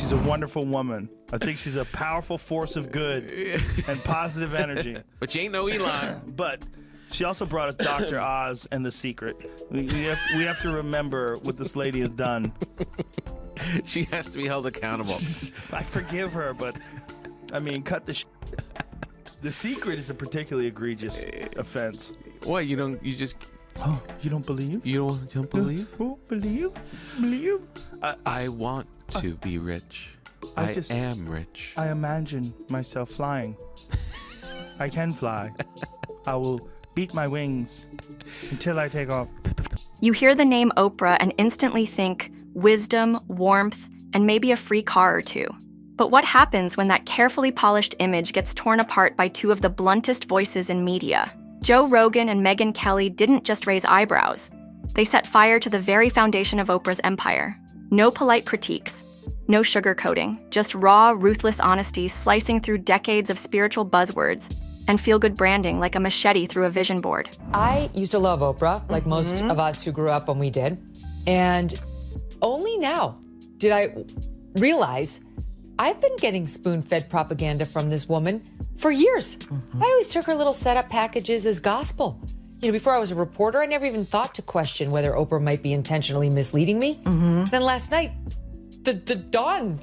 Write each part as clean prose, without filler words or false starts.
she's a wonderful woman. I think she's a powerful force of good and positive energy. But she ain't no Elon. But she also brought us Dr. Oz and The Secret. We have to remember what this lady has done. She has to be held accountable. I forgive her, but I mean, cut the shit. The Secret is a particularly egregious offense. What, you just... Oh, you don't believe? You don't believe? Oh, believe? Believe? I want to be rich. I am rich. I imagine myself flying. I can fly. I will beat my wings until I take off. You hear the name Oprah and instantly think wisdom, warmth, and maybe a free car or two. But what happens when that carefully polished image gets torn apart by two of the bluntest voices in media? Joe Rogan and Megyn Kelly didn't just raise eyebrows. They set fire to the very foundation of Oprah's empire. No polite critiques, no sugarcoating, just raw, ruthless honesty slicing through decades of spiritual buzzwords and feel-good branding like a machete through a vision board. I used to love Oprah, like most of us who grew up when we did. And only now did I realize I've been getting spoon-fed propaganda from this woman for years. I always took her little setup packages as gospel. You know, before I was a reporter, I never even thought to question whether Oprah might be intentionally misleading me. Then last night, the dawn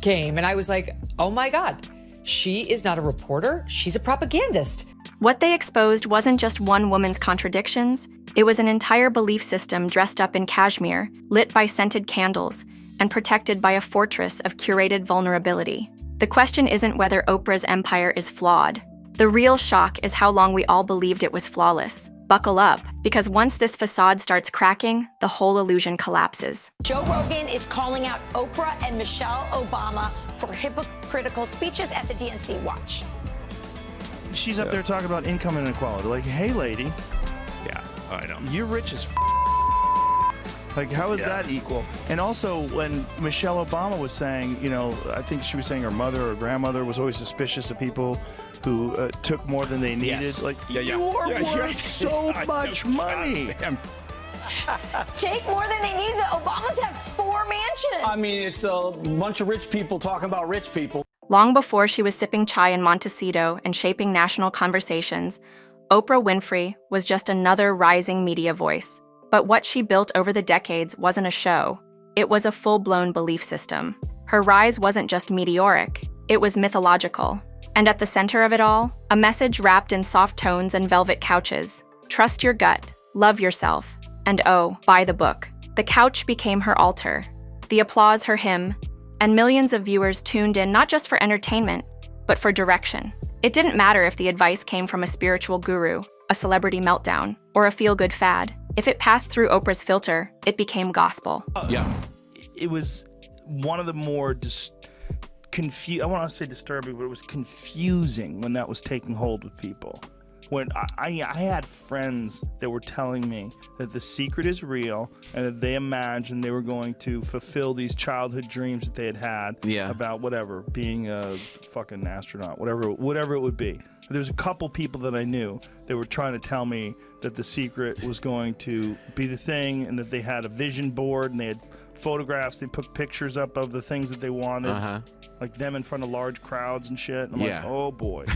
came, and I was like, oh my God, she is not a reporter, she's a propagandist. What they exposed wasn't just one woman's contradictions, it was an entire belief system dressed up in cashmere, lit by scented candles, and protected by a fortress of curated vulnerability. The question isn't whether Oprah's empire is flawed. The real shock is how long we all believed it was flawless. Buckle up, because once this facade starts cracking, the whole illusion collapses. Joe Rogan is calling out Oprah and Michelle Obama for hypocritical speeches at the DNC. Watch. She's up there talking about income inequality. Like, hey, lady. Yeah, I know. You're rich as Like, how is that equal? And also, when Michelle Obama was saying, you know, I think she was saying her mother or grandmother was always suspicious of people who took more than they needed. Yes. Like, you are worth so much money. Take more than they need. The Obamas have 4 mansions. I mean, it's a bunch of rich people talking about rich people. Long before she was sipping chai in Montecito and shaping national conversations, Oprah Winfrey was just another rising media voice. But what she built over the decades wasn't a show. It was a full-blown belief system. Her rise wasn't just meteoric, it was mythological. And at the center of it all, a message wrapped in soft tones and velvet couches. Trust your gut, love yourself, and oh, buy the book. The couch became her altar, the applause her hymn, and millions of viewers tuned in not just for entertainment, but for direction. It didn't matter if the advice came from a spiritual guru, a celebrity meltdown, or a feel-good fad. If it passed through Oprah's filter, it became gospel. Yeah. It was one of the more I want to say disturbing, but it was confusing when that was taking hold with people. When I had friends that were telling me that The Secret is real and that they imagined they were going to fulfill these childhood dreams that they had had about whatever, being a fucking astronaut, whatever it would be. There's a couple people that I knew that were trying to tell me that The Secret was going to be the thing and that they had a vision board and they had photographs. They put pictures up of the things that they wanted, like them in front of large crowds and shit. And I'm like, oh boy.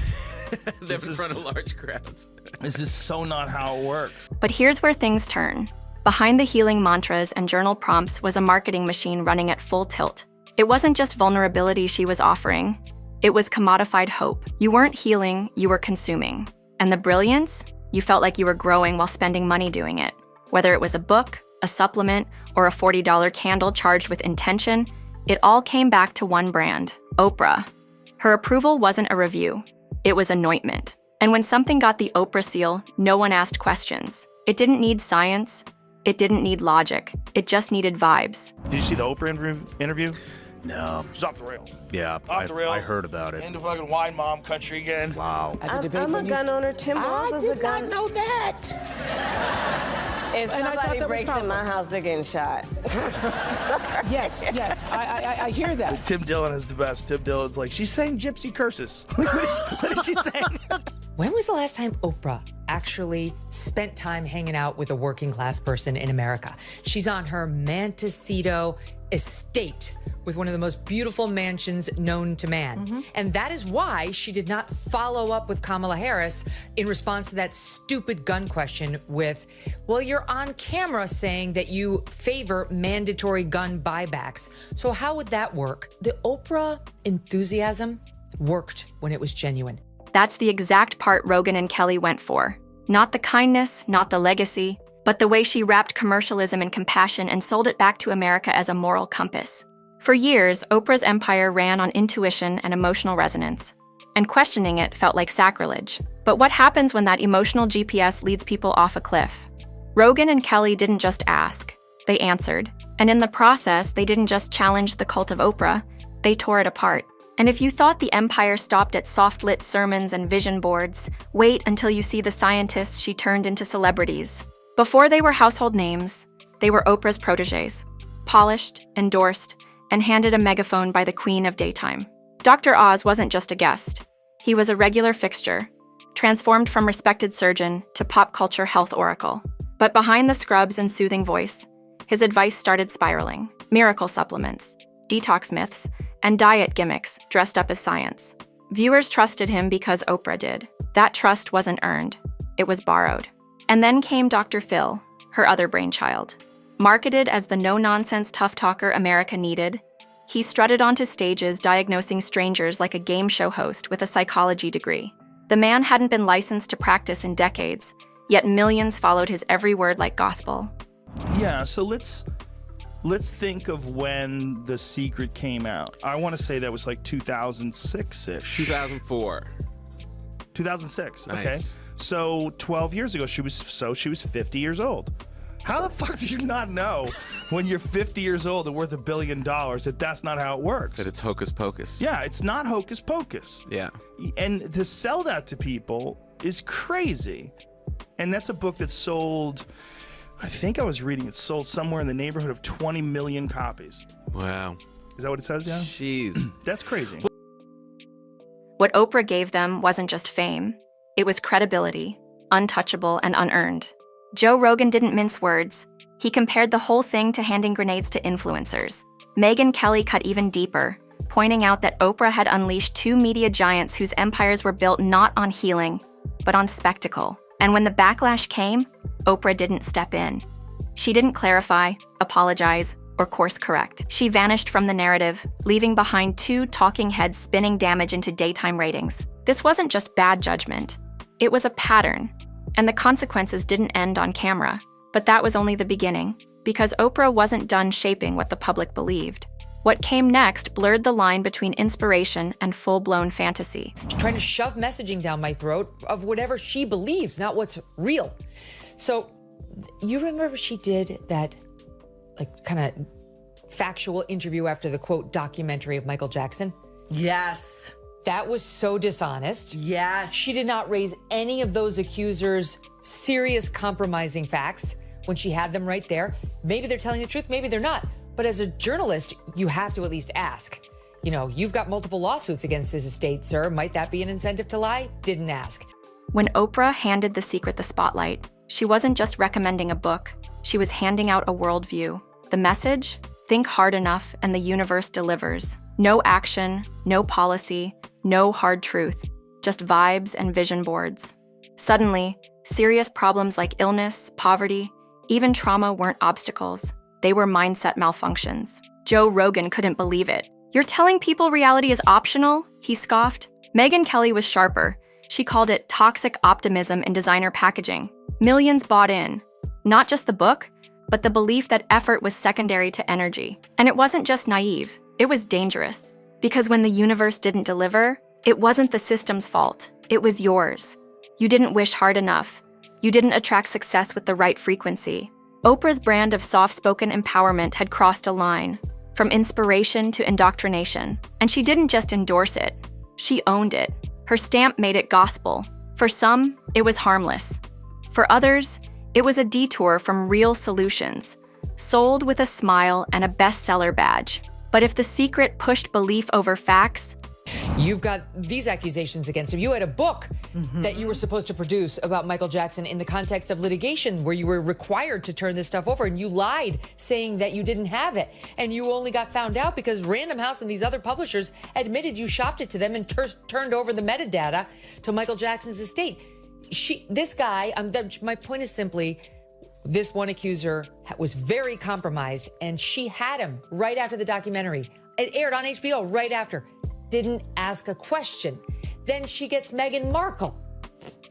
Them in front of large crowds. This is so not how it works. But here's where things turn. Behind the healing mantras and journal prompts was a marketing machine running at full tilt. It wasn't just vulnerability she was offering. It was commodified hope. You weren't healing, you were consuming. And the brilliance? You felt like you were growing while spending money doing it. Whether it was a book, a supplement, or a $40 candle charged with intention, it all came back to one brand, Oprah. Her approval wasn't a review. It was anointment. And when something got the Oprah seal, no one asked questions. It didn't need science. It didn't need logic. It just needed vibes. Did you see the Oprah interview? No. She's off the rails. Yeah, Off the rails. I heard about it. Into fucking wine mom country again. Wow. I'm a gun owner. Tim Walz is a gun. I know that. If somebody breaks in my house, they're getting shot. Yes, I hear that. Tim Dillon is the best. Tim Dillon's like, she's saying gypsy curses. What is she saying? When was the last time Oprah actually spent time hanging out with a working class person in America? She's on her Montecito estate with one of the most beautiful mansions known to man. And that is why she did not follow up with Kamala Harris in response to that stupid gun question with, well, you're on camera saying that you favor mandatory gun buybacks. So how would that work? The Oprah enthusiasm worked when it was genuine. That's the exact part Rogan and Kelly went for. Not the kindness, not the legacy, but the way she wrapped commercialism in compassion and sold it back to America as a moral compass. For years, Oprah's empire ran on intuition and emotional resonance, and questioning it felt like sacrilege. But what happens when that emotional GPS leads people off a cliff? Rogan and Kelly didn't just ask, they answered. And in the process, they didn't just challenge the cult of Oprah, they tore it apart. And if you thought the empire stopped at soft-lit sermons and vision boards, wait until you see the scientists she turned into celebrities. Before they were household names, they were Oprah's protégés, polished, endorsed, and handed a megaphone by the queen of daytime. Dr. Oz wasn't just a guest. He was a regular fixture, transformed from respected surgeon to pop culture health oracle. But behind the scrubs and soothing voice, his advice started spiraling. Miracle supplements, detox myths, and diet gimmicks dressed up as science. Viewers trusted him because Oprah did. That trust wasn't earned. It was borrowed. And then came Dr. Phil, her other brainchild. Marketed as the no-nonsense tough talker America needed, he strutted onto stages diagnosing strangers like a game show host with a psychology degree. The man hadn't been licensed to practice in decades, yet millions followed his every word like gospel. Yeah, so let's think of when The Secret came out. I want to say that was like 2006-ish. 2004. 2006, Nice. okay. So 12 years ago, she was 50 years old. How the fuck do you not know when you're 50 years old and worth $1 billion that that's not how it works? That it's hocus pocus. Yeah, it's not hocus pocus. Yeah. And to sell that to people is crazy. And that's a book that sold, I think I was reading, it sold somewhere in the neighborhood of 20 million copies. Wow. Is that what it says, yeah? Jeez. That's crazy. What Oprah gave them wasn't just fame. It was credibility, untouchable and unearned. Joe Rogan didn't mince words. He compared the whole thing to handing grenades to influencers. Megyn Kelly cut even deeper, pointing out that Oprah had unleashed two media giants whose empires were built not on healing, but on spectacle. And when the backlash came, Oprah didn't step in. She didn't clarify, apologize, or course correct. She vanished from the narrative, leaving behind two talking heads spinning damage into daytime ratings. This wasn't just bad judgment. It was a pattern. And the consequences didn't end on camera. But that was only the beginning, because Oprah wasn't done shaping what the public believed. What came next blurred the line between inspiration and full-blown fantasy. She's trying to shove messaging down my throat of whatever she believes, not what's real. So, you remember she did that, like, kind of factual interview after the, quote, documentary of Michael Jackson? Yes. That was so dishonest. Yes. She did not raise any of those accusers' serious compromising facts when she had them right there. Maybe they're telling the truth, maybe they're not. But as a journalist, you have to at least ask. You know, you've got multiple lawsuits against his estate, sir. Might that be an incentive to lie? Didn't ask. When Oprah handed The Secret the spotlight, she wasn't just recommending a book, she was handing out a worldview. The message? Think hard enough and the universe delivers. No action, no policy, no hard truth, just vibes and vision boards. Suddenly, serious problems like illness, poverty, even trauma weren't obstacles. They were mindset malfunctions. Joe Rogan couldn't believe it. You're telling people reality is optional? He scoffed. Megyn Kelly was sharper. She called it toxic optimism in designer packaging. Millions bought in. Not just the book, but the belief that effort was secondary to energy. And it wasn't just naive, it was dangerous. Because when the universe didn't deliver, it wasn't the system's fault. It was yours. You didn't wish hard enough. You didn't attract success with the right frequency. Oprah's brand of soft-spoken empowerment had crossed a line, from inspiration to indoctrination. And she didn't just endorse it, she owned it. Her stamp made it gospel. For some, it was harmless. For others, it was a detour from real solutions, sold with a smile and a bestseller badge. But if The Secret pushed belief over facts, You've got these accusations against him. You had a book that you were supposed to produce about Michael Jackson in the context of litigation where you were required to turn this stuff over, and you lied saying that you didn't have it. And you only got found out because Random House and these other publishers admitted you shopped it to them and turned over the metadata to Michael Jackson's estate. My point is simply, this one accuser was very compromised, and she had him right after the documentary. It aired on HBO right after. Didn't ask a question. Then she gets Meghan Markle.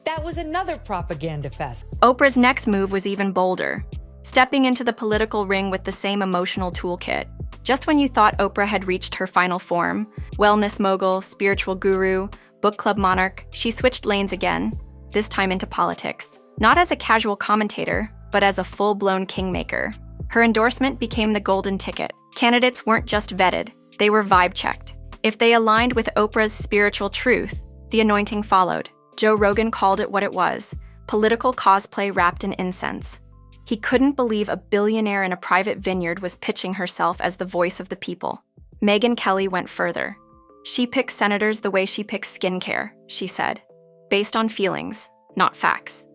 That was another propaganda fest. Oprah's next move was even bolder, stepping into the political ring with the same emotional toolkit. Just when you thought Oprah had reached her final form, wellness mogul, spiritual guru, book club monarch, she switched lanes again, this time into politics. Not as a casual commentator, but as a full-blown kingmaker. Her endorsement became the golden ticket. Candidates weren't just vetted, they were vibe-checked. If they aligned with Oprah's spiritual truth, the anointing followed. Joe Rogan called it what it was, political cosplay wrapped in incense. He couldn't believe a billionaire in a private vineyard was pitching herself as the voice of the people. Megyn Kelly went further. She picks senators the way she picks skincare, she said, based on feelings, not facts.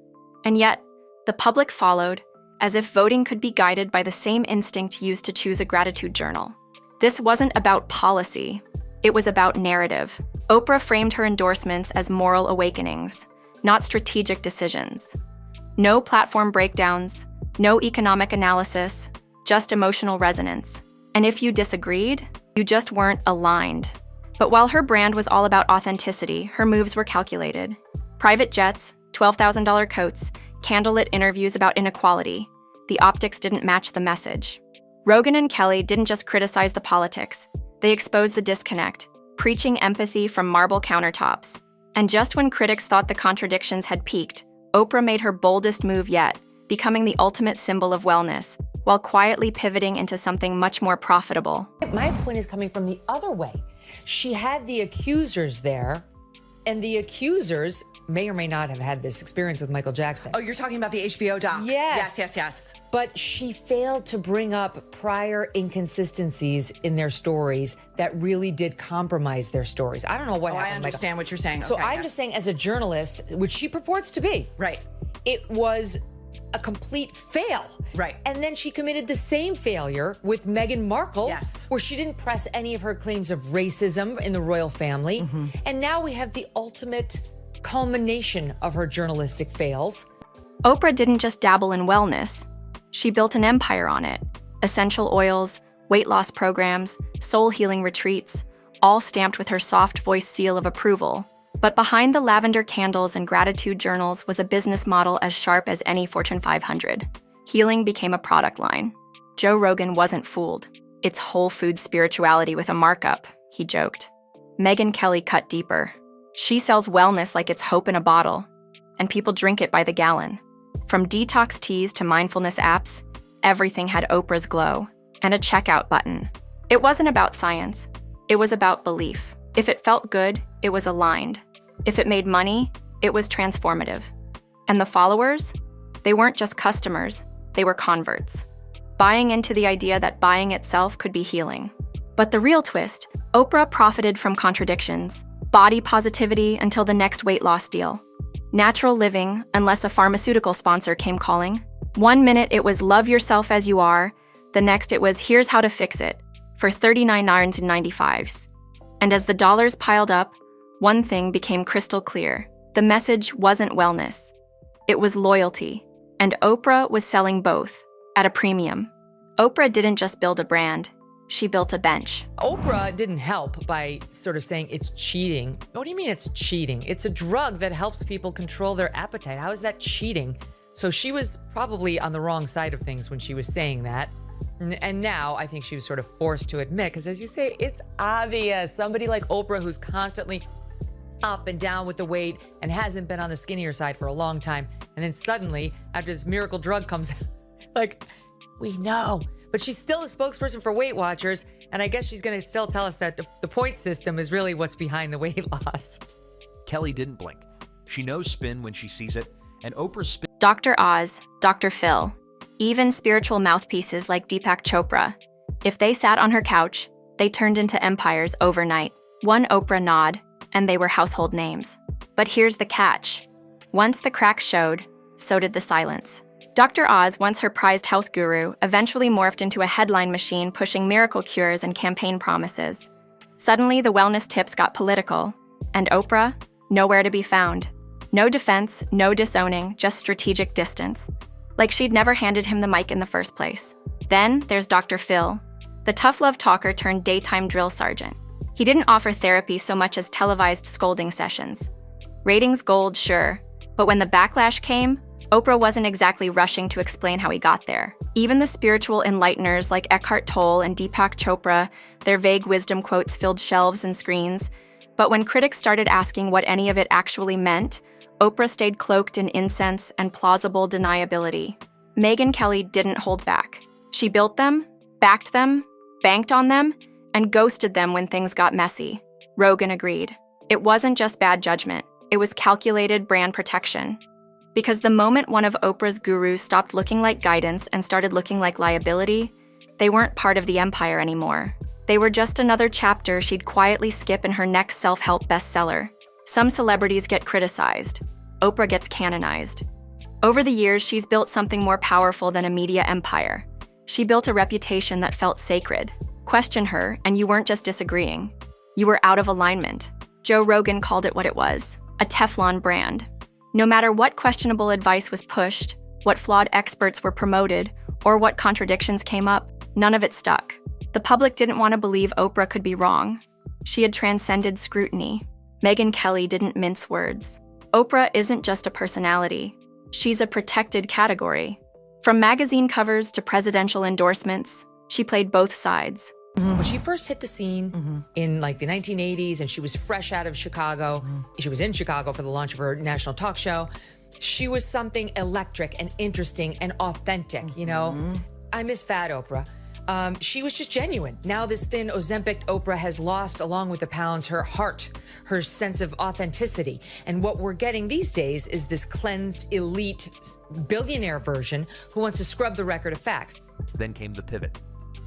And yet, the public followed, as if voting could be guided by the same instinct used to choose a gratitude journal. This wasn't about policy. It was about narrative. Oprah framed her endorsements as moral awakenings, not strategic decisions. No platform breakdowns, no economic analysis, just emotional resonance. And if you disagreed, you just weren't aligned. But while her brand was all about authenticity, her moves were calculated. Private jets, $12,000 coats, candlelit interviews about inequality. The optics didn't match the message. Rogan and Kelly didn't just criticize the politics. They exposed the disconnect, preaching empathy from marble countertops. And just when critics thought the contradictions had peaked, Oprah made her boldest move yet, becoming the ultimate symbol of wellness, while quietly pivoting into something much more profitable. My point is coming from the other way. She had the accusers there, and the accusers may or may not have had this experience with Michael Jackson. Oh, you're talking about the HBO doc? Yes. But she failed to bring up prior inconsistencies in their stories that really did compromise their stories. I don't know what happened. I understand what you're saying. So okay, I'm just saying, as a journalist, which she purports to be, right, it was a complete fail. Right. And then she committed the same failure with Meghan Markle, yes, where she didn't press any of her claims of racism in the royal family. And now we have the ultimate culmination of her journalistic fails. Oprah didn't just dabble in wellness. She built an empire on it. Essential oils, weight loss programs, soul healing retreats, all stamped with her soft voice seal of approval. But behind the lavender candles and gratitude journals was a business model as sharp as any Fortune 500. Healing became a product line. Joe Rogan wasn't fooled. It's whole food spirituality with a markup, he joked. Megyn Kelly cut deeper. She sells wellness like it's hope in a bottle, and people drink it by the gallon. From detox teas to mindfulness apps, everything had Oprah's glow and a checkout button. It wasn't about science. It was about belief. If it felt good, it was aligned. If it made money, it was transformative. And the followers? They weren't just customers, they were converts, buying into the idea that buying itself could be healing. But the real twist, Oprah profited from contradictions. Body positivity until the next weight loss deal. Natural living, unless a pharmaceutical sponsor came calling. 1 minute it was love yourself as you are, the next it was here's how to fix it, for $39.95. And as the dollars piled up, one thing became crystal clear. The message wasn't wellness. It was loyalty. And Oprah was selling both, at a premium. Oprah didn't just build a brand. She built a bench. Oprah didn't help by sort of saying it's cheating. What do you mean it's cheating? It's a drug that helps people control their appetite. How is that cheating? So she was probably on the wrong side of things when she was saying that. And now I think she was sort of forced to admit, because as you say, it's obvious. Somebody like Oprah, who's constantly up and down with the weight and hasn't been on the skinnier side for a long time. And then suddenly, after this miracle drug comes out, like, we know. But she's still a spokesperson for Weight Watchers, and I guess she's going to still tell us that the point system is really what's behind the weight loss. Kelly didn't blink. She knows spin when she sees it, and Oprah's spin. Dr. Oz, Dr. Phil, even spiritual mouthpieces like Deepak Chopra. If they sat on her couch, they turned into empires overnight. one Oprah nod, and they were household names. But here's the catch. Once the cracks showed, so did the silence. Dr. Oz, once her prized health guru, eventually morphed into a headline machine pushing miracle cures and campaign promises. Suddenly, the wellness tips got political, and Oprah, nowhere to be found. No defense, no disowning, just strategic distance. Like she'd never handed him the mic in the first place. Then there's Dr. Phil, the tough love talker turned daytime drill sergeant. He didn't offer therapy so much as televised scolding sessions. Ratings gold, sure, but when the backlash came, Oprah wasn't exactly rushing to explain how he got there. Even the spiritual enlighteners like Eckhart Tolle and Deepak Chopra, their vague wisdom quotes filled shelves and screens. But when critics started asking what any of it actually meant, Oprah stayed cloaked in incense and plausible deniability. Megyn Kelly didn't hold back. She built them, backed them, banked on them, and ghosted them when things got messy. Rogan agreed. It wasn't just bad judgment. It was calculated brand protection. Because the moment one of Oprah's gurus stopped looking like guidance and started looking like liability, they weren't part of the empire anymore. They were just another chapter she'd quietly skip in her next self-help bestseller. Some celebrities get criticized. Oprah gets canonized. Over the years, she's built something more powerful than a media empire. She built a reputation that felt sacred. Question her, and you weren't just disagreeing. You were out of alignment. Joe Rogan called it what it was, a Teflon brand. No matter what questionable advice was pushed, what flawed experts were promoted, or what contradictions came up, none of it stuck. The public didn't want to believe Oprah could be wrong. She had transcended scrutiny. Megyn Kelly didn't mince words. Oprah isn't just a personality. She's a protected category. From magazine covers to presidential endorsements, she played both sides. When she first hit the scene in like the 1980s and she was fresh out of Chicago, she was in Chicago for the launch of her national talk show, she was something electric and interesting and authentic, you know? I miss Fat Oprah. She was just genuine. Now this thin Ozempic Oprah has lost, along with the pounds, her heart, her sense of authenticity. And what we're getting these days is this cleansed, elite, billionaire version who wants to scrub the record of facts. Then came the pivot.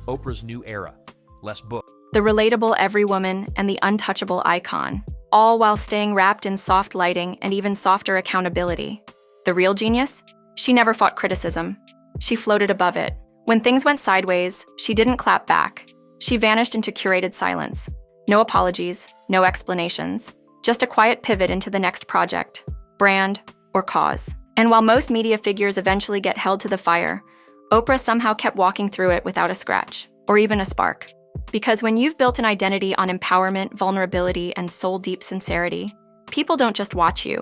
Oprah's new era. Less book. The relatable every woman and the untouchable icon, all while staying wrapped in soft lighting and even softer accountability. The real genius? She never fought criticism. She floated above it. When things went sideways, she didn't clap back. She vanished into curated silence. No apologies, no explanations. Just a quiet pivot into the next project, brand, or cause. And while most media figures eventually get held to the fire, Oprah somehow kept walking through it without a scratch, or even a spark. Because when you've built an identity on empowerment, vulnerability, and soul-deep sincerity, people don't just watch you,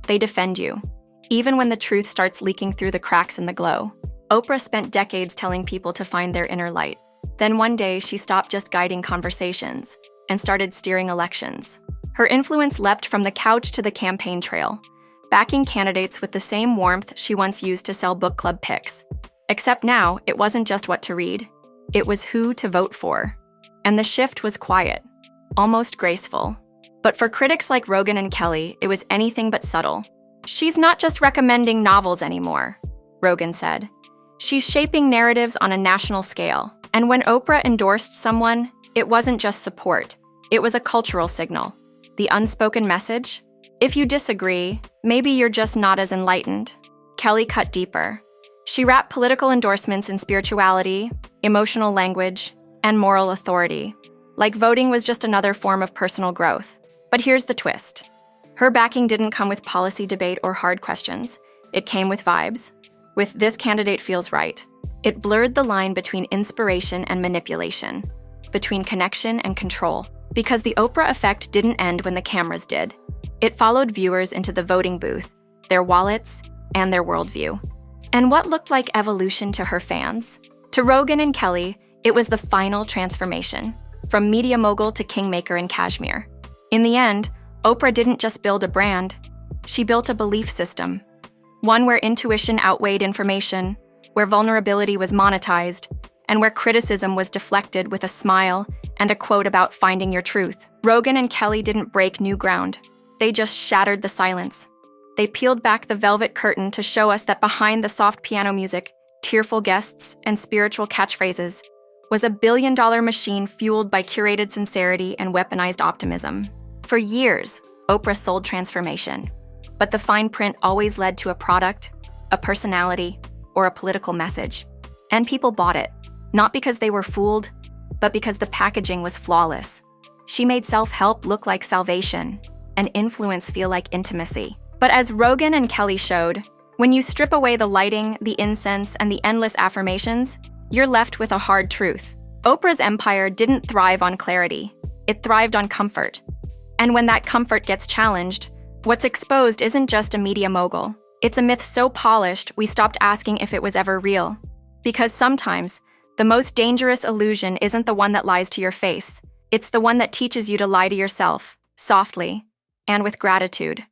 they defend you. Even when the truth starts leaking through the cracks in the glow. Oprah spent decades telling people to find their inner light. Then one day, she stopped just guiding conversations and started steering elections. Her influence leapt from the couch to the campaign trail, backing candidates with the same warmth she once used to sell book club picks. Except now, it wasn't just what to read, it was who to vote for. And the shift was quiet, almost graceful. But for critics like Rogan and Kelly, it was anything but subtle. She's not just recommending novels anymore, Rogan said. She's shaping narratives on a national scale. And when Oprah endorsed someone, it wasn't just support. It was a cultural signal. The unspoken message? If you disagree, maybe you're just not as enlightened. Kelly cut deeper. She wrapped political endorsements in spirituality, emotional language, and moral authority. Like voting was just another form of personal growth. But here's the twist. Her backing didn't come with policy debate or hard questions. It came with vibes. With "this candidate feels right." It blurred the line between inspiration and manipulation, between connection and control. Because the Oprah effect didn't end when the cameras did. It followed viewers into the voting booth, their wallets, and their worldview. And what looked like evolution to her fans? To Rogan and Kelly, it was the final transformation, from media mogul to kingmaker in Kashmir. In the end, Oprah didn't just build a brand, she built a belief system. One where intuition outweighed information, where vulnerability was monetized, and where criticism was deflected with a smile and a quote about finding your truth. Rogan and Kelly didn't break new ground. They just shattered the silence. They peeled back the velvet curtain to show us that behind the soft piano music, tearful guests, and spiritual catchphrases was a billion-dollar machine fueled by curated sincerity and weaponized optimism. For years, Oprah sold transformation, but the fine print always led to a product, a personality, or a political message. And people bought it, not because they were fooled, but because the packaging was flawless. She made self-help look like salvation, and influence feel like intimacy. But as Rogan and Kelly showed, when you strip away the lighting, the incense, and the endless affirmations, you're left with a hard truth. Oprah's empire didn't thrive on clarity. It thrived on comfort. And when that comfort gets challenged, what's exposed isn't just a media mogul. It's a myth so polished, we stopped asking if it was ever real. Because sometimes, the most dangerous illusion isn't the one that lies to your face. It's the one that teaches you to lie to yourself, softly, and with gratitude.